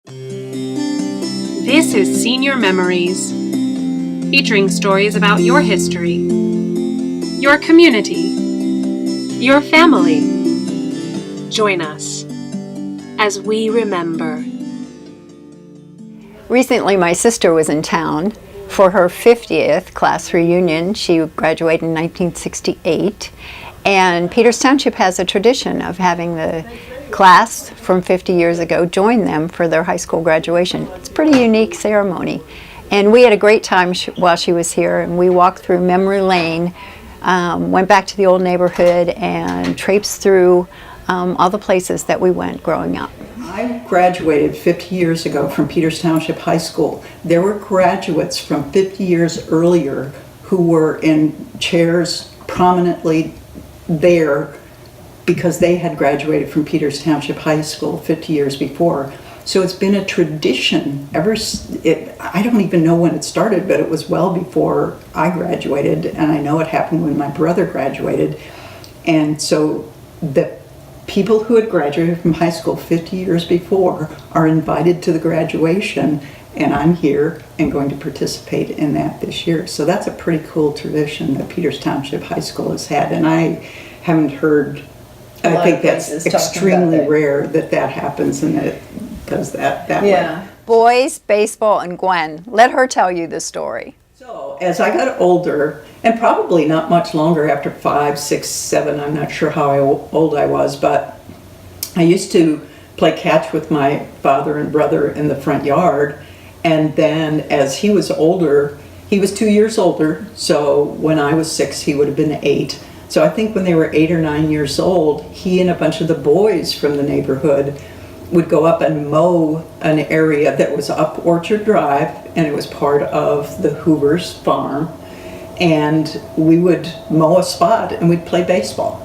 This is Senior Memories, featuring stories about your history, your community, your family. Join us as we remember. Recently, my sister was in town for her 50th class reunion. She graduated in 1968, and Peters Township has a tradition of having the class from 50 years ago join them for their high school graduation. It's a pretty unique ceremony, and we had a great time while she was here, and we walked through memory lane, went back to the old neighborhood, and traipsed through all the places that we went growing up. I graduated 50 years ago from Peters Township High School. There were graduates from 50 years earlier who were in chairs prominently there because they had graduated from Peters Township High School 50 years before. So it's been a tradition I don't even know when it started, but it was well before I graduated, and I know it happened when my brother graduated. And so the people who had graduated from high school 50 years before are invited to the graduation, and I'm here and going to participate in that this year. So that's a pretty cool tradition that Peters Township High School has had, and I haven't heard, I think that's extremely rare that happens and that it does that way. Boys, baseball, and Gwen. Let her tell you the story. So as I got older, and probably not much longer after 5, 6, 7, I'm not sure how old I was, but I used to play catch with my father and brother in the front yard. And then as he was older, he was 2 years older, so when I was 6, he would have been 8. So I think when they were 8 or 9 years old, he and a bunch of the boys from the neighborhood would go up and mow an area that was up Orchard Drive, and it was part of the Hoover's farm. And we would mow a spot and we'd play baseball.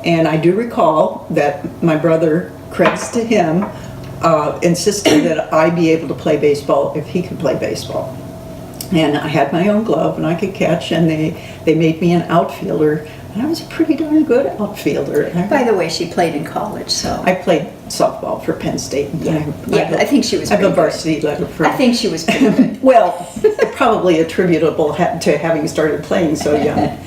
And I do recall that my brother, credits to him, insisted that I be able to play baseball if he could play baseball. And I had my own glove and I could catch, and they made me an outfielder. And I was a pretty darn good outfielder. By the way, she played in college, so. I played softball for Penn State. I think she was I have a varsity letter from. I think she was pretty good. Well, probably attributable to having started playing so young.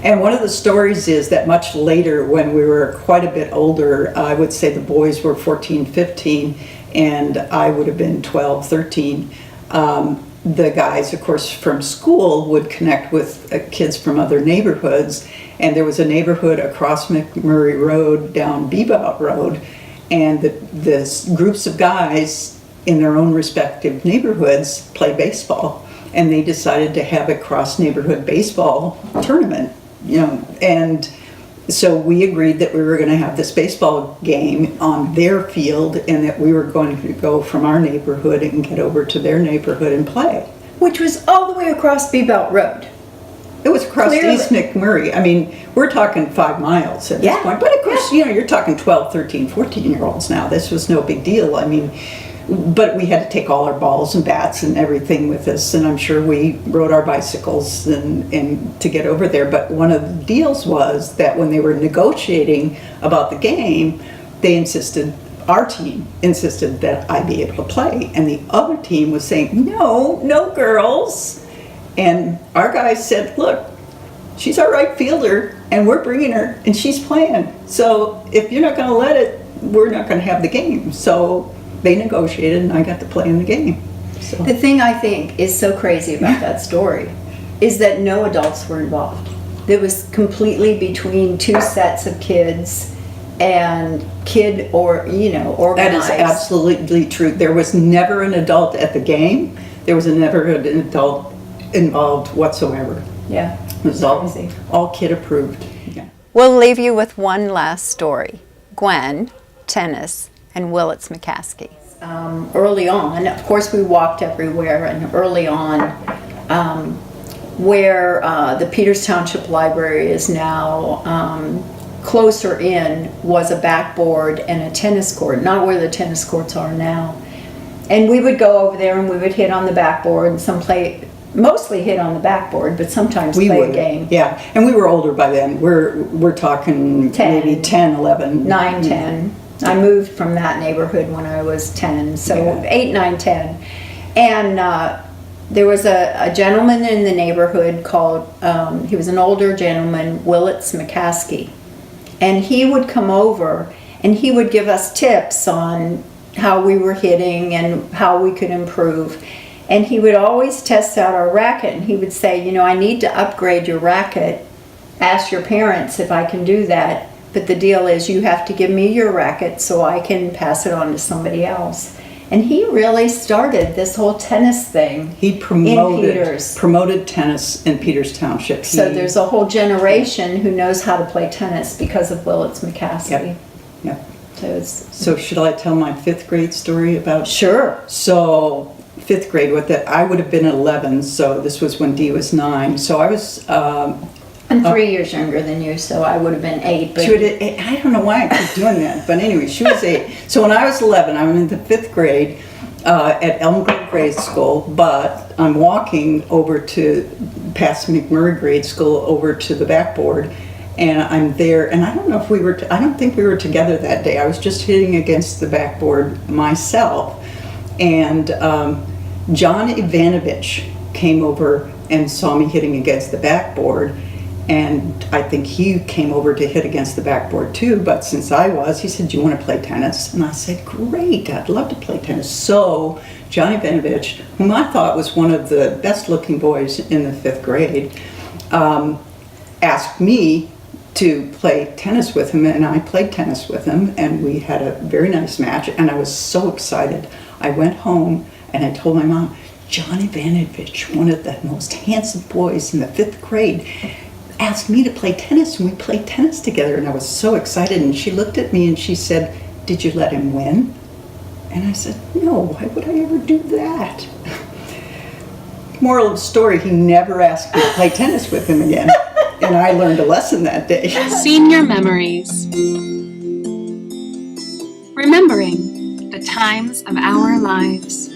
And one of the stories is that much later, when we were quite a bit older, I would say the boys were 14, 15, and I would have been 12, 13. The guys, of course, from school would connect with kids from other neighborhoods, and there was a neighborhood across McMurray Road down Bebout Road, and the groups of guys in their own respective neighborhoods play baseball, and they decided to have a cross-neighborhood baseball tournament, and so we agreed that we were going to have this baseball game on their field, and that we were going to go from our neighborhood and get over to their neighborhood and play. Which was all the way across Bebout Road. It was across East McMurray. I mean, we're talking 5 miles at this point. But of course, you're talking 12, 13, 14-year-olds now. This was no big deal. I mean, but we had to take all our balls and bats and everything with us, and I'm sure we rode our bicycles and to get over there. But one of the deals was that when they were negotiating about the game, our team insisted that I be able to play, and the other team was saying, no girls. And our guys said, look, she's our right fielder, and we're bringing her, and she's playing. So if you're not going to let it, we're not going to have the game. So they negotiated, and I got to play in the game. So. The thing I think is so crazy about that story is that no adults were involved. It was completely between 2 sets of kids and organized. That is absolutely true. There was never an adult at the game. There was never an adult involved whatsoever. Yeah. It was all kid approved. Yeah. We'll leave you with one last story. Gwen, tennis, and Willits McCaskey. Early on, of course, we walked everywhere, and early on, where the Peters Township Library is now, closer in was a backboard and a tennis court, not where the tennis courts are now. And we would go over there and we would hit on the backboard, and mostly hit on the backboard, but sometimes play a game. Yeah, and we were older by then. We're talking 10, maybe 10, 11. 9, 10. I moved from that neighborhood when I was 10, so Yeah. 8, 9, 10. And there was a gentleman in the neighborhood called, he was an older gentleman, Willits McCaskey. And he would come over and he would give us tips on how we were hitting and how we could improve. And he would always test out our racket, and he would say, you know, I need to upgrade your racket. Ask your parents if I can do that. But the deal is you have to give me your racket so I can pass it on to somebody else. And he really started this whole tennis thing. He promoted Peters. tennis in Peters Township. So there's a whole generation who knows how to play tennis because of Willits McCaskey. Yep. Yep. So it's So should I tell my 5th grade story about? sure. So 5th grade, with it, I would have been 11. So this was when Dee was 9. So I was. I'm 3 years younger than you, so I would have been 8. But She would, I don't know why I keep doing that, but anyway, she was 8. So when I was 11, I'm in the 5th grade at Elm Grove Grade School, but I'm walking over to past McMurray Grade School over to the backboard, and I'm there, and I don't know if we were, I don't think we were together that day. I was just hitting against the backboard myself, and John Ivanovich came over and saw me hitting against the backboard. And I think he came over to hit against the backboard too, but since I was, he said, do you want to play tennis? And I said, great, I'd love to play tennis. So Johnny Benovich, whom I thought was one of the best looking boys in the 5th grade, asked me to play tennis with him, and I played tennis with him, and we had a very nice match, and I was so excited. I went home and I told my mom, Johnny Benovich, one of the most handsome boys in the 5th grade, asked me to play tennis, and we played tennis together, and I was so excited. And she looked at me and she said, did you let him win? And I said, no, why would I ever do that? Moral of the story, he never asked me to play tennis with him again, and I learned a lesson that day. Senior memories. Remembering the times of our lives.